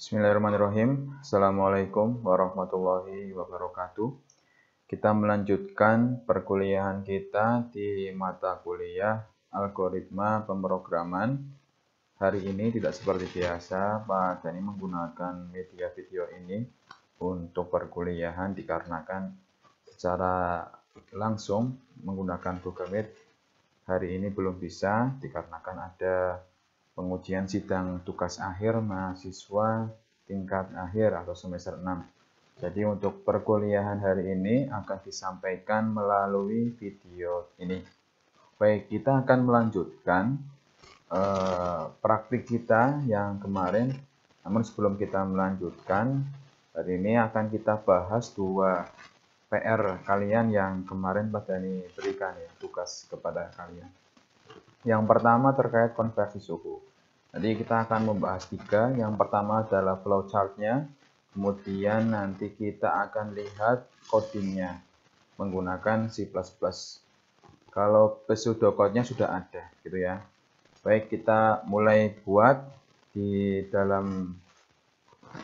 Bismillahirrahmanirrahim. Assalamualaikum warahmatullahi wabarakatuh. Kita melanjutkan perkuliahan kita di mata kuliah algoritma pemrograman. Hari ini tidak seperti biasa, Pak Dani menggunakan media video ini untuk perkuliahan dikarenakan secara langsung menggunakan Google Meet hari ini belum bisa dikarenakan ada pengujian sidang tugas akhir mahasiswa tingkat akhir atau semester 6. Jadi untuk perkuliahan hari ini akan disampaikan melalui video ini. Baik, kita akan melanjutkan praktik kita yang kemarin. Namun sebelum kita melanjutkan, hari ini akan kita bahas dua PR kalian yang kemarin Pak Dani berikan ya, tugas kepada kalian. Yang pertama terkait konversi suhu. Jadi kita akan membahas tiga. Yang pertama adalah flowchart-nya. Kemudian nanti kita akan lihat codingnya menggunakan C++. Kalau pseudocode-nya sudah ada, gitu ya. Baik, kita mulai buat di dalam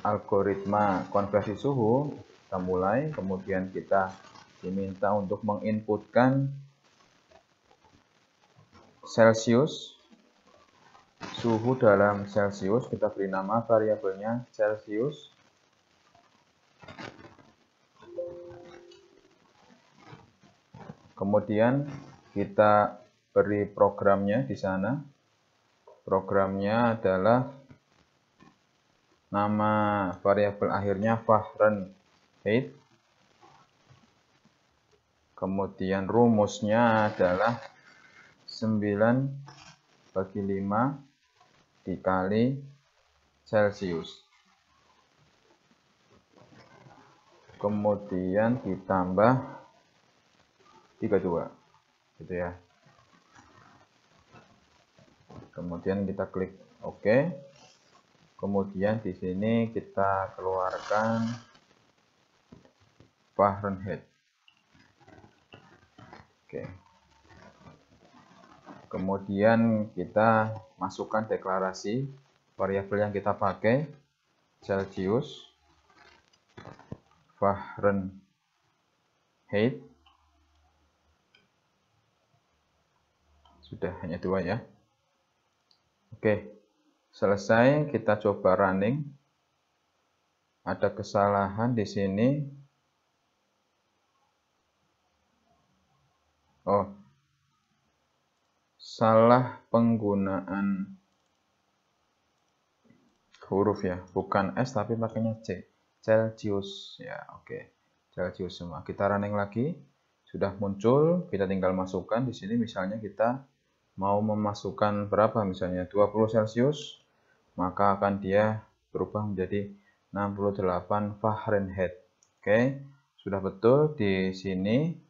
algoritma konversi suhu. Kita mulai, kemudian kita diminta untuk menginputkan Celsius, suhu dalam Celsius. Kita beri nama variabelnya Celsius. Kemudian kita beri programnya di sana. Programnya adalah nama variabel akhirnya Fahrenheit. Kemudian rumusnya adalah 9 bagi 5 dikali Celsius. Kemudian ditambah 32. Gitu ya. Kemudian kita klik OK. Kemudian di sini kita keluarkan Fahrenheit. Oke. Kemudian kita masukkan deklarasi variabel yang kita pakai, Celsius, Fahrenheit. Sudah, hanya dua ya. Oke, selesai. Kita coba running. Ada kesalahan di sini. Oh, salah penggunaan huruf ya, bukan S tapi pakainya C. Celsius ya, oke. Celsius semua. Kita running lagi. Sudah muncul, kita tinggal masukkan di sini. Misalnya kita mau memasukkan berapa, misalnya 20 Celsius, maka akan dia berubah menjadi 68 Fahrenheit. Oke, sudah betul di sini.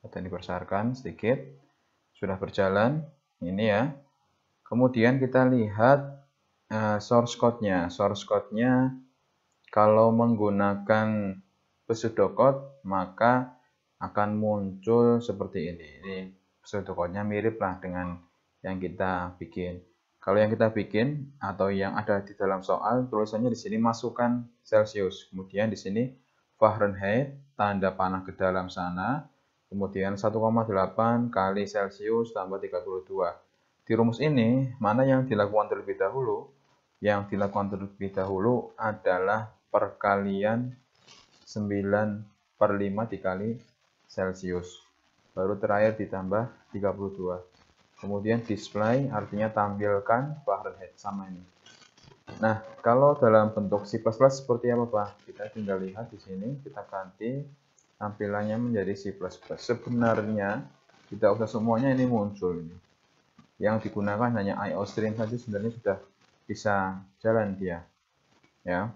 Kita dibesarkan sedikit. Sudah berjalan, ini ya. Kemudian kita lihat source code-nya. Source code-nya kalau menggunakan pseudocode maka akan muncul seperti ini. Ini pseudocode-nya mirip lah dengan yang kita bikin. Kalau yang kita bikin atau yang ada di dalam soal, tulisannya di sini masukkan Celsius. Kemudian di sini Fahrenheit, tanda panah ke dalam sana. Kemudian 1,8 kali Celsius tambah 32. Di rumus ini, mana yang dilakukan terlebih dahulu? Yang dilakukan terlebih dahulu adalah perkalian 9/5 dikali Celsius. Baru terakhir ditambah 32. Kemudian display artinya tampilkan Fahrenheit, sama ini. Nah, kalau dalam bentuk C++ seperti apa, Pak? Kita tinggal lihat di sini, kita ganti tampilannya menjadi C++. Sebenarnya tidak usah semuanya ini muncul ini. Yang digunakan hanya IOStream saja sebenarnya sudah bisa jalan dia. Ya.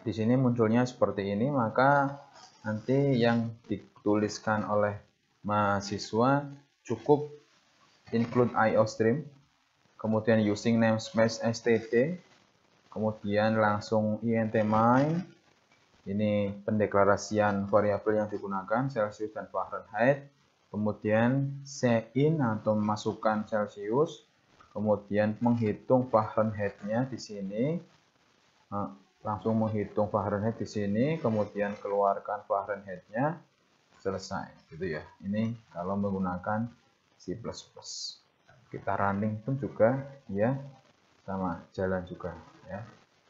Di sini munculnya seperti ini, maka nanti yang dituliskan oleh mahasiswa cukup include IOStream, kemudian using namespace std, kemudian langsung int main. Ini pendeklarasian variabel yang digunakan, Celsius dan Fahrenheit. Kemudian sein atau memasukkan Celsius. Kemudian menghitung Fahrenheit-nya di sini. langsung menghitung Fahrenheit di sini, kemudian keluarkan Fahrenheit-nya, selesai gitu ya. Ini kalau menggunakan C++. Kita running pun juga ya sama jalan juga ya.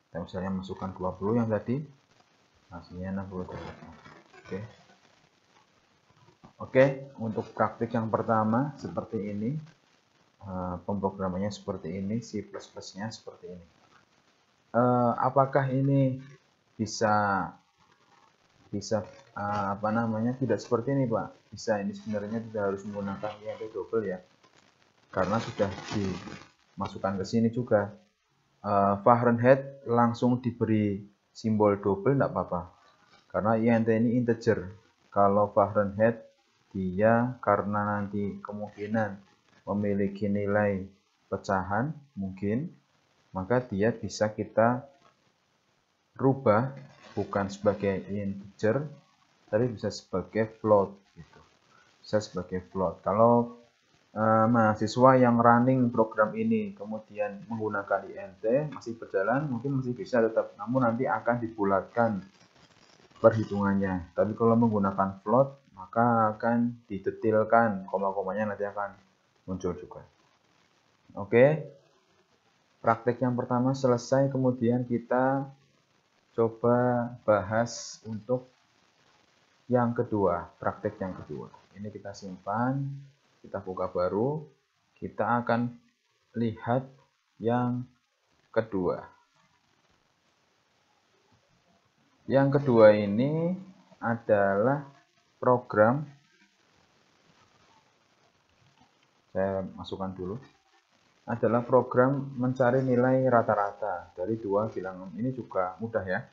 Kita misalnya masukkan 20 yang tadi, hasilnya 68. Oke, untuk praktik yang pertama seperti ini, pemrogramannya seperti ini, C++-nya seperti ini. Apakah ini bisa apa namanya, tidak seperti ini Pak? Bisa, ini sebenarnya tidak harus menggunakan int double ya, karena sudah dimasukkan ke sini juga. Fahrenheit langsung diberi simbol double tidak apa-apa, karena int ini integer. Kalau Fahrenheit dia karena nanti kemungkinan memiliki nilai pecahan mungkin, maka dia bisa kita rubah bukan sebagai integer tapi bisa sebagai float gitu. Bisa sebagai float. Kalau mahasiswa yang running program ini kemudian menggunakan int masih berjalan, mungkin masih bisa tetap, namun nanti akan dibulatkan perhitungannya. Tapi kalau menggunakan float maka akan didetilkan, koma-komanya nanti akan muncul juga. Oke, praktek yang pertama selesai, kemudian kita coba bahas untuk yang kedua, praktek yang kedua. Ini kita simpan, kita buka baru, kita akan lihat yang kedua. Yang kedua ini adalah program, saya masukkan dulu, adalah program mencari nilai rata-rata dari dua bilangan. Ini juga mudah ya.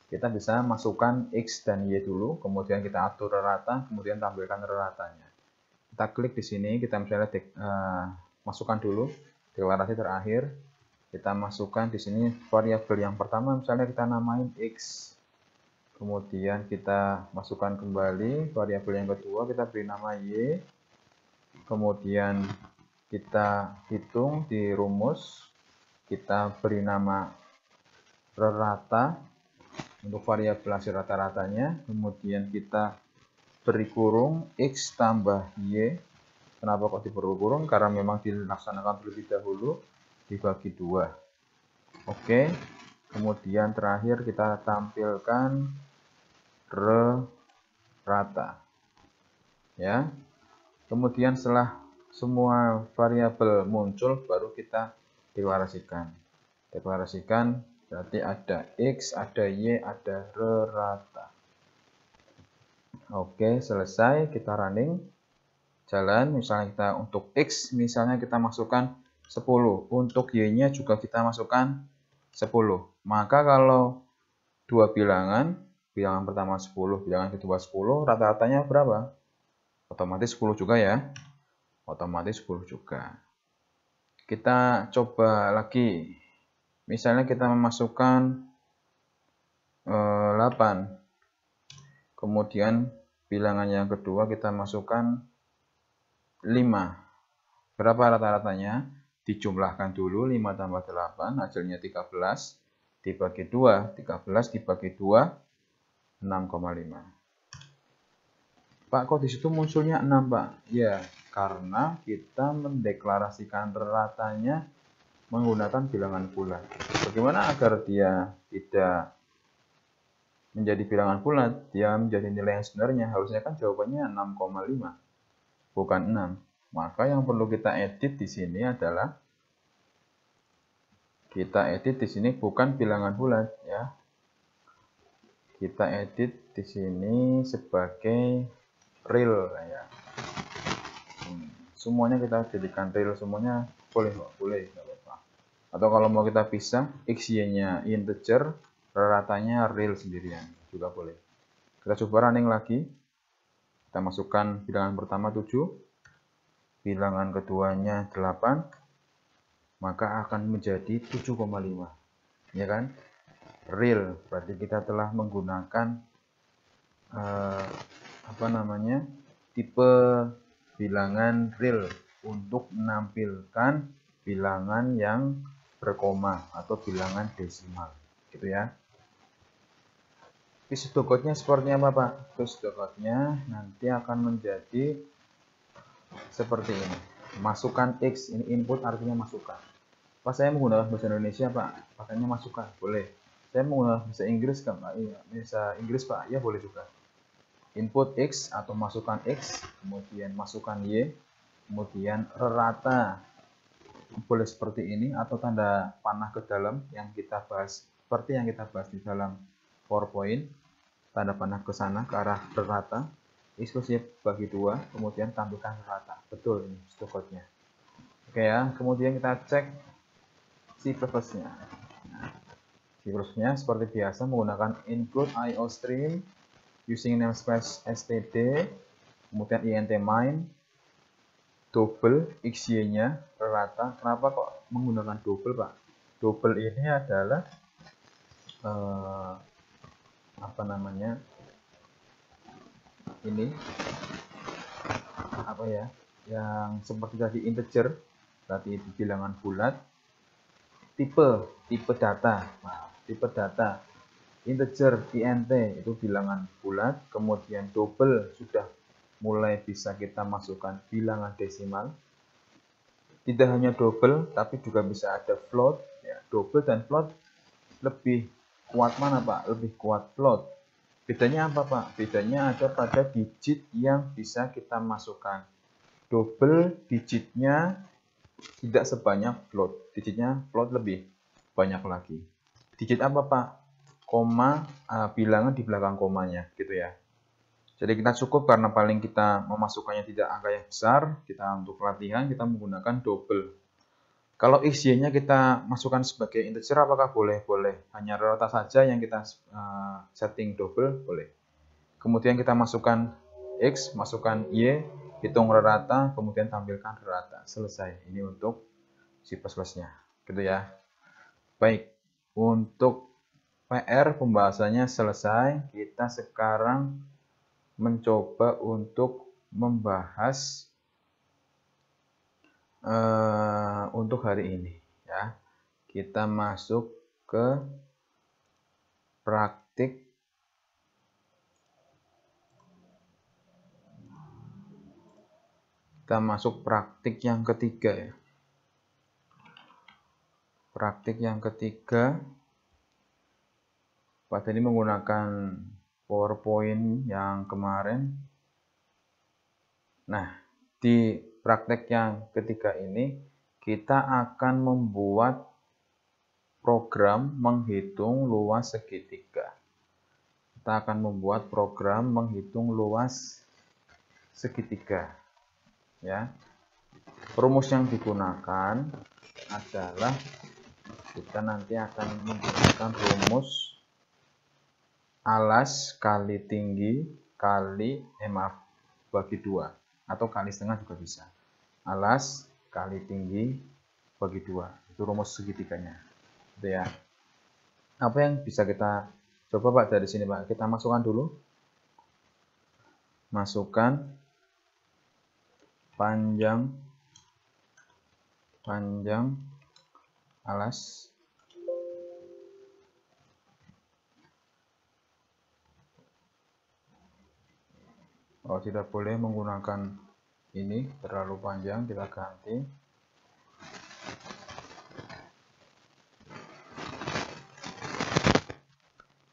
Kita bisa masukkan X dan Y dulu, kemudian kita atur rata, kemudian tampilkan ratatanya. Kita klik di sini, kita misalnya masukkan dulu deklarasi terakhir. Kita masukkan di sini variabel yang pertama, misalnya kita namain X. Kemudian kita masukkan kembali variabel yang kedua, kita beri nama Y. Kemudian kita hitung di rumus, kita beri nama rata untuk variabel hasil rata-ratanya. Kemudian kita beri kurung X tambah Y. Kenapa kok diberi kurung? Karena memang dilaksanakan terlebih dahulu dibagi 2. Oke. Kemudian terakhir kita tampilkan rata. Ya. Kemudian setelah semua variabel muncul, baru kita deklarasikan. Deklarasikan berarti ada X, ada Y, ada rata. Oke, selesai. Kita running. Jalan, misalnya kita untuk X, misalnya kita masukkan 10. Untuk Y-nya juga kita masukkan 10. Maka kalau dua bilangan pertama 10, bilangan kedua 10, rata-ratanya berapa? Otomatis 10 juga ya. Otomatis 10 juga. Kita coba lagi. Misalnya kita memasukkan 8. Kemudian bilangan yang kedua kita masukkan 5. Berapa rata-ratanya? Dijumlahkan dulu, 5 tambah 8, hasilnya 13. Dibagi 2, 13 dibagi 2, 6,5. Pak, kok di situ munculnya 6, Pak? Ya, karena kita mendeklarasikan ratanya menggunakan bilangan bulat. Bagaimana agar dia tidak menjadi bilangan bulat, dia menjadi nilai yang sebenarnya? Harusnya kan jawabannya 6,5, bukan 6. Maka yang perlu kita edit di sini adalah bukan bilangan bulat ya. Kita edit di sini sebagai real ya. Semuanya kita jadikan real semuanya, boleh Pak, boleh, nggak apa-apa. Atau kalau mau kita pisah, X-Y-nya integer, ratanya real sendirian juga boleh. Kita coba running lagi. Kita masukkan bilangan pertama 7, bilangan keduanya 8, maka akan menjadi 7,5. Ya kan? Real, berarti kita telah menggunakan tipe bilangan real untuk menampilkan bilangan yang berkoma atau bilangan desimal. gitu ya. Pseudocode-nya seperti apa, Pak? Pseudocode-nya nanti akan menjadi seperti ini. Masukkan X, ini input artinya masukkan. Pak, saya menggunakan bahasa Indonesia, Pak. Pakainya masukkan, boleh. Saya menggunakan bahasa Inggris, kan, Pak? Iya, bahasa Inggris, Pak. Ya, boleh juga. Input X atau masukkan X, kemudian masukkan Y, kemudian rata. Boleh seperti ini atau tanda panah ke dalam yang kita bahas, seperti yang kita bahas di dalam PowerPoint. Tanda panah ke sana, ke arah rata. Eksekusi bagi 2, kemudian tampilkan rata. Betul ini pseudocode-nya. Oke ya, kemudian kita cek C++-nya. Nah, C++-nya seperti biasa menggunakan include IOStream using namespace std, kemudian int main, double xy-nya rata. Kenapa kok menggunakan double, Pak? Double ini adalah apa namanya? Ini apa ya? Yang seperti tadi integer, berarti itu bilangan bulat. Tipe data. Nah, tipe data integer int itu bilangan bulat, kemudian double sudah mulai bisa kita masukkan bilangan desimal. Tidak hanya double, tapi juga bisa ada float. Ya, double dan float lebih kuat mana, Pak? Lebih kuat float. Bedanya apa, Pak? Bedanya ada pada digit yang bisa kita masukkan. Double digitnya tidak sebanyak float. Digitnya float lebih banyak lagi. Digit apa, Pak? Koma, bilangan di belakang komanya, gitu ya. Jadi kita cukup karena paling kita memasukkannya tidak angka yang besar, kita untuk latihan kita menggunakan double. Kalau xy-nya kita masukkan sebagai integer, apakah boleh? Boleh. Hanya rata saja yang kita setting double, boleh. Kemudian kita masukkan x, masukkan y, hitung rata, kemudian tampilkan rata. Selesai. Ini untuk C++-nya. Gitu ya. Baik. Untuk PR pembahasannya selesai. Kita sekarang mencoba untuk membahas untuk hari ini ya. Kita masuk ke praktik yang ketiga ya. Praktik yang ketiga, Pak tadi menggunakan PowerPoint yang kemarin. Nah, di praktek yang ketiga ini kita akan membuat program menghitung luas segitiga. Kita akan membuat program menghitung luas segitiga. Ya. Rumus yang digunakan adalah kita nanti akan menggunakan rumus alas kali tinggi kali bagi 2 atau kali setengah juga bisa. Alas kali tinggi bagi 2 itu rumus segitiganya. Gitu ya. Apa yang bisa kita coba, Pak, dari sini, Pak? Kita masukkan dulu. Masukkan panjang alas tidak boleh menggunakan ini terlalu panjang, kita ganti.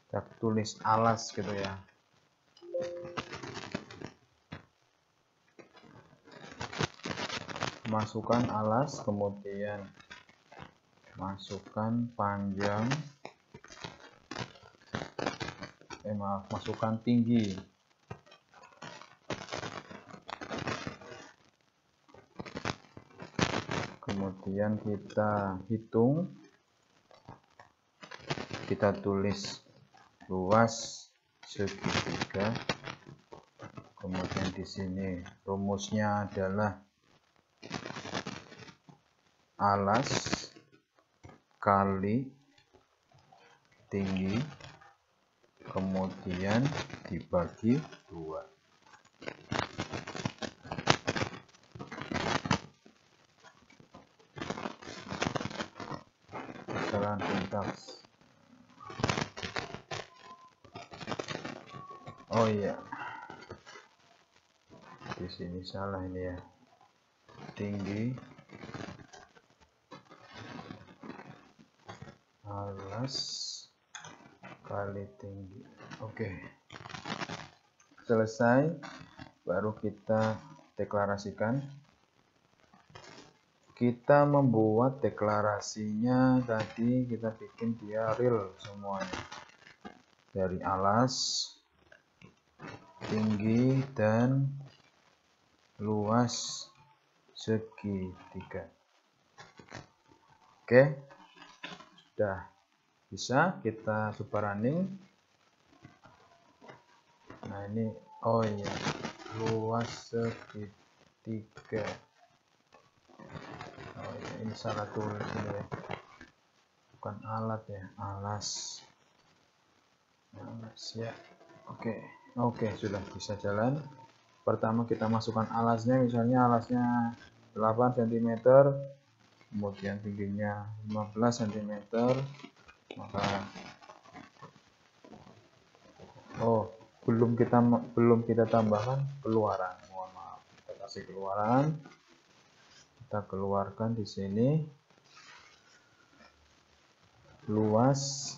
Kita tulis alas gitu ya. Masukkan alas, kemudian masukkan panjang, masukkan tinggi. Kemudian kita hitung, kita tulis luas segitiga. Kemudian di sini rumusnya adalah alas kali tinggi, kemudian dibagi 2. Kesalahan sintaks. Oh iya, di sini salah ini ya, tinggi alas kali tinggi. Oke, selesai, baru kita deklarasikan. Kita membuat deklarasinya tadi, kita bikin dia real semuanya, dari alas, tinggi, dan luas segitiga. Oke, sudah bisa kita coba running. Nah ini, oh iya, luas segitiga. Oh iya, ini salah tulis ini ya, bukan alat ya, alas ya. Oke, sudah bisa jalan. Pertama kita masukkan alasnya, misalnya alasnya 8 cm, kemudian tingginya 15 cm, maka belum kita tambahkan keluaran, mohon maaf. Kita kasih keluaran, kita keluarkan di sini luas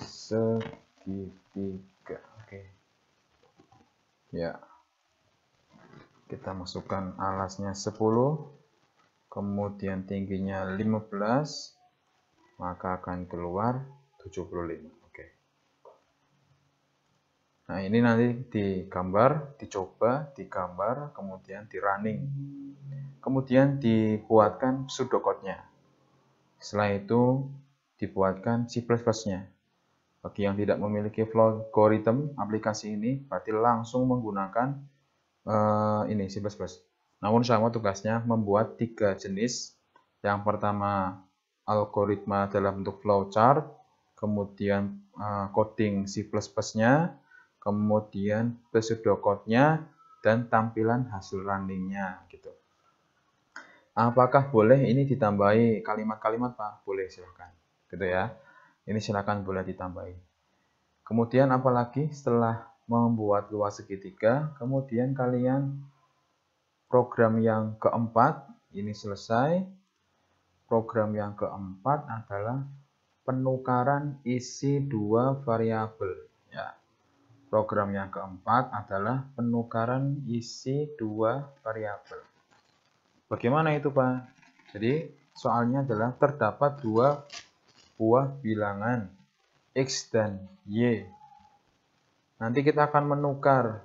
segitiga. Oke ya, kita masukkan alasnya 10, kemudian tingginya 15, maka akan keluar 75. Nah ini nanti digambar, dicoba, digambar, kemudian di running, kemudian dibuatkan pseudocode-nya. Setelah itu dibuatkan C++-nya. Bagi yang tidak memiliki flow algorithm aplikasi ini, berarti langsung menggunakan ini C++. Namun sama tugasnya membuat 3 jenis. Yang pertama algoritma dalam bentuk flowchart, kemudian coding C++-nya, kemudian pseudocode-nya, dan tampilan hasil running-nya gitu. Apakah boleh ini ditambahi kalimat-kalimat, Pak? Boleh, silakan. Gitu ya. Ini silakan boleh ditambahi. Kemudian apalagi setelah membuat luas segitiga, kemudian kalian program yang keempat ini selesai. Program yang keempat adalah penukaran isi 2 variabel ya. Program yang keempat adalah penukaran isi 2 variabel. Bagaimana itu, Pak? Jadi soalnya adalah terdapat 2 buah bilangan X dan Y. Nanti kita akan menukar.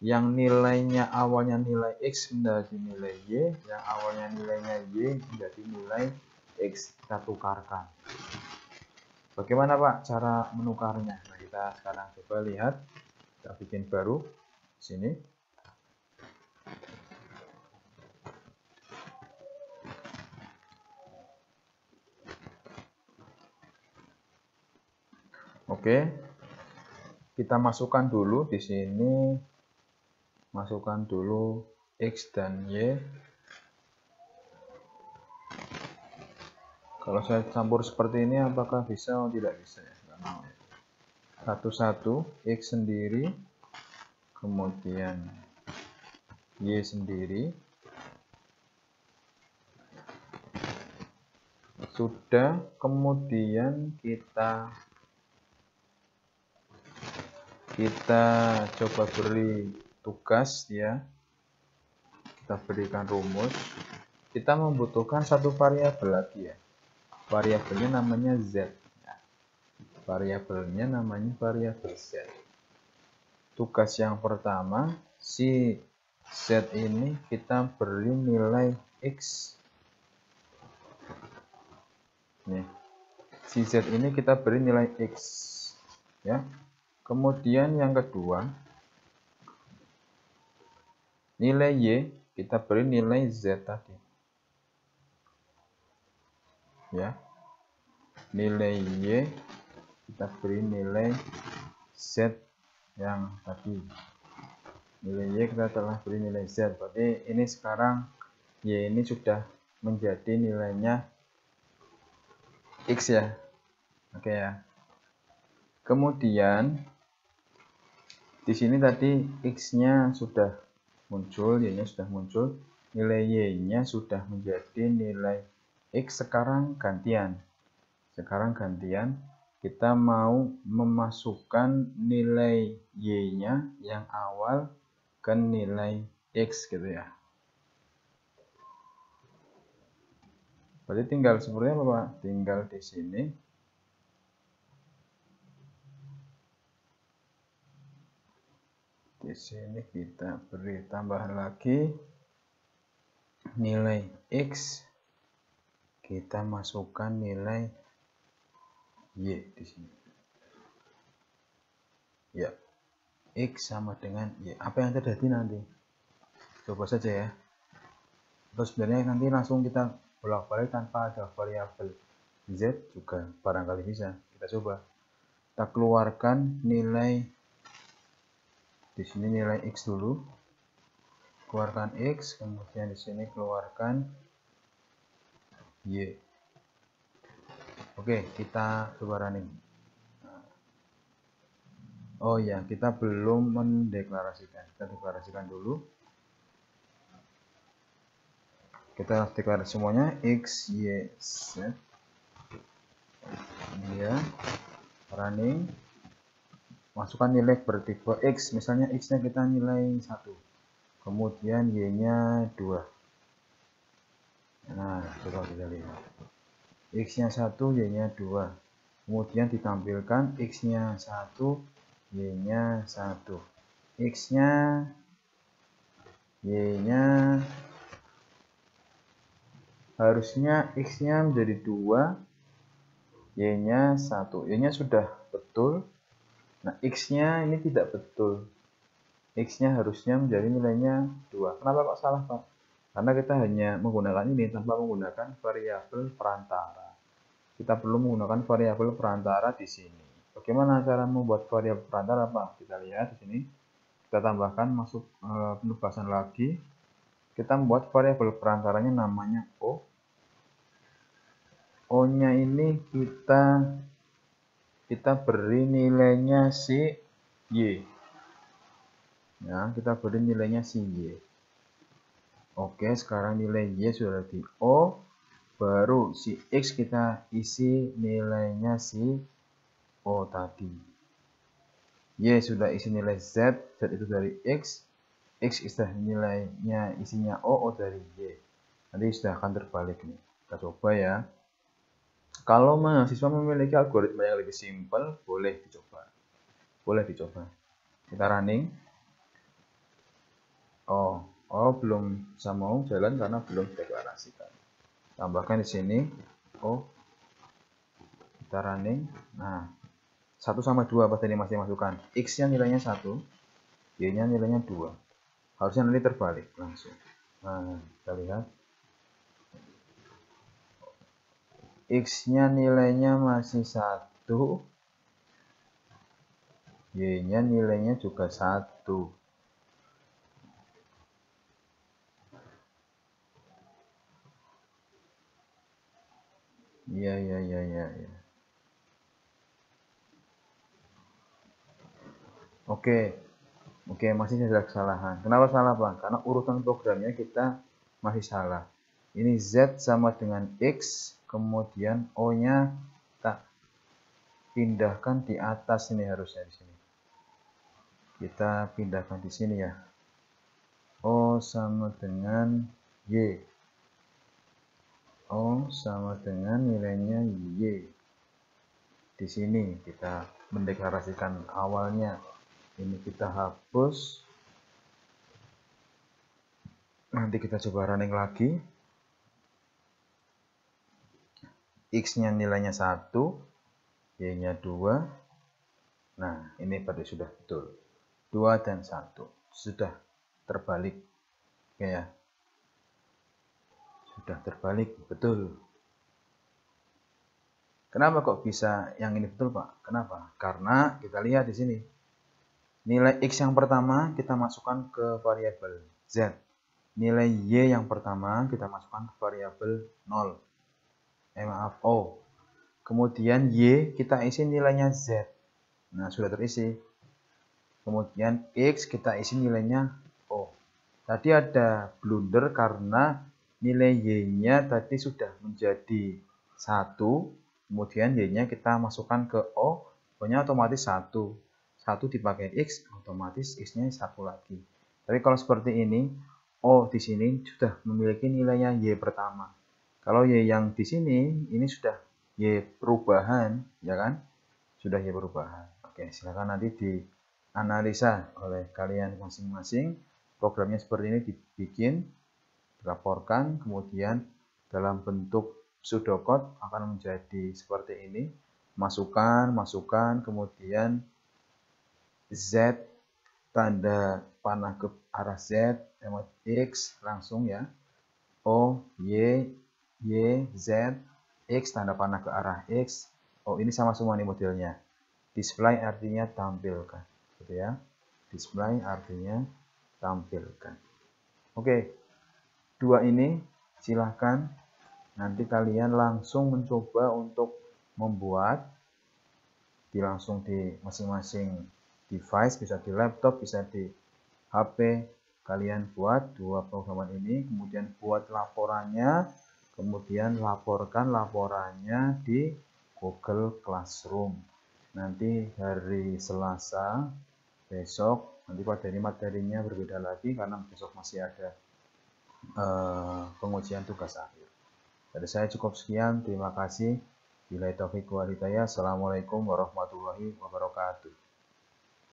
Yang nilainya awalnya nilai X menjadi nilai Y, yang awalnya nilainya Y menjadi nilai X. Kita tukarkan. Bagaimana, Pak, cara menukarnya? Nah, kita sekarang coba lihat. Kita bikin baru sini. Oke. Kita masukkan dulu di sini. Masukkan dulu X dan Y. Kalau saya campur seperti ini, apakah bisa atau tidak bisa ya? Nggak mau ya. Satu-satu, X sendiri, kemudian Y sendiri. Sudah, kemudian kita coba beri tugas ya. Kita berikan rumus. Kita membutuhkan satu variabel lagi ya. Variabelnya namanya Z. Variabelnya namanya variabel Z. Tugas yang pertama, si Z ini kita beri nilai X. Nih, si Z ini kita beri nilai X. Ya. Kemudian yang kedua, nilai Y kita beri nilai Z tadi. Ya. Nilai Y kita beri nilai Z yang tadi. Nilai Y kita telah beri nilai Z. Berarti ini sekarang Y ini sudah menjadi nilainya X ya. Oke ya. Kemudian Di sini tadi X-nya sudah muncul, Y-nya sudah muncul, nilai Y-nya sudah menjadi nilai X. Sekarang gantian. Kita mau memasukkan nilai Y-nya yang awal ke nilai X gitu ya. Berarti tinggal seperti apa, Pak? Tinggal di sini. Di sini kita beri tambahan lagi nilai X. Kita masukkan nilai Y di sini. Ya. X sama dengan Y. Apa yang terjadi nanti? Coba saja ya. Terus sebenarnya nanti langsung kita bolak-balik tanpa ada variabel Z juga barangkali bisa. Kita coba. Kita keluarkan nilai di sini nilai X dulu. Keluarkan X, kemudian di sini keluarkan Y. Oke, kita coba running. Oh ya, kita belum mendeklarasikan. Kita deklarasikan dulu. Kita deklarasi semuanya X, Y, Z. Ya, running. Masukkan nilai bertipe X. Misalnya X-nya kita nilai 1. Kemudian Y-nya 2. Nah, coba kita lihat. X-nya 1, Y-nya 2. Kemudian ditampilkan X-nya 1, Y-nya 1. X-nya, Y-nya, harusnya X-nya menjadi 2, Y-nya 1. Y-nya sudah betul. Nah, X-nya ini tidak betul. X-nya harusnya menjadi nilainya 2. Kenapa kok salah, Pak? Karena kita hanya menggunakan ini tanpa menggunakan variabel perantara. Kita perlu menggunakan variabel perantara di sini. Bagaimana cara membuat variabel perantara, Pak? Kita lihat di sini. Kita tambahkan masuk penugasan lagi. Kita membuat variabel perantaranya namanya O. O-nya ini kita beri nilainya si Y. Ya, kita beri nilainya si Y. Oke, sekarang nilai Y sudah di O. Baru si X kita isi nilainya si O tadi. Y sudah isi nilai Z. Z itu dari X. X sudah nilainya isinya O dari Y. Nanti sudah akan terbalik nih. Kita coba ya. Kalau mahasiswa memiliki algoritma yang lebih simpel, boleh dicoba. Kita running. Oh, belum mau jalan karena belum dideklarasikan. Tambahkan di sini. Oh, kita running. Nah, 1 sama 2 apa tadi masih masukkan? X-nya nilainya 1, Y-nya nilainya 2. Harusnya nanti terbalik langsung. Nah, kita lihat. X-nya nilainya masih 1, Y-nya nilainya juga 1. Iya. Oke, masih ada kesalahan. Kenapa salah, Pak? Karena urutan programnya kita masih salah. Ini Z sama dengan X, kemudian O-nya kita pindahkan di atas ini harusnya di sini. Kita pindahkan di sini ya. O sama dengan Y. O sama dengan nilainya Y. Di sini kita mendeklarasikan awalnya. Ini kita hapus. Nanti kita coba running lagi. X-nya nilainya 1, Y-nya 2. Nah, ini berarti sudah betul. 2 dan 1. Sudah terbalik. Oke ya. Sudah terbalik, betul. Kenapa kok bisa yang ini betul, Pak? Kenapa? Karena kita lihat di sini. Nilai X yang pertama kita masukkan ke variabel Z. Nilai Y yang pertama kita masukkan ke variabel 0. O. Kemudian Y kita isi nilainya Z. Nah, sudah terisi. kemudian X kita isi nilainya O. Tadi ada blunder karena nilai Y-nya tadi sudah menjadi 1, kemudian Y-nya kita masukkan ke O, O-nya otomatis 1. 1 dipakai X, otomatis X-nya 1 lagi. Tapi kalau seperti ini, O di sini sudah memiliki nilainya Y pertama. Kalau Y yang di sini, ini sudah Y perubahan, ya kan? Sudah Y perubahan. Oke, silakan nanti dianalisa oleh kalian masing-masing. Programnya seperti ini dibikin, dilaporkan, kemudian dalam bentuk pseudocode akan menjadi seperti ini. Masukkan, kemudian Z, tanda panah ke arah Z, X langsung ya. O, Y, Z, X, tanda panah ke arah X. Oh, ini sama semua nih modelnya. Display artinya tampilkan, gitu ya. Display artinya tampilkan. Oke, dua ini silahkan nanti kalian langsung mencoba untuk membuat langsung di masing-masing device, bisa di laptop, bisa di HP. Kalian buat dua programan ini, kemudian buat laporannya, kemudian laporkan laporannya di Google Classroom. Nanti hari Selasa besok, nanti materinya berbeda lagi karena besok masih ada pengujian tugas akhir. Dari saya cukup sekian, terima kasih. Billahi taufiq wal hidayah. Assalamualaikum warahmatullahi wabarakatuh.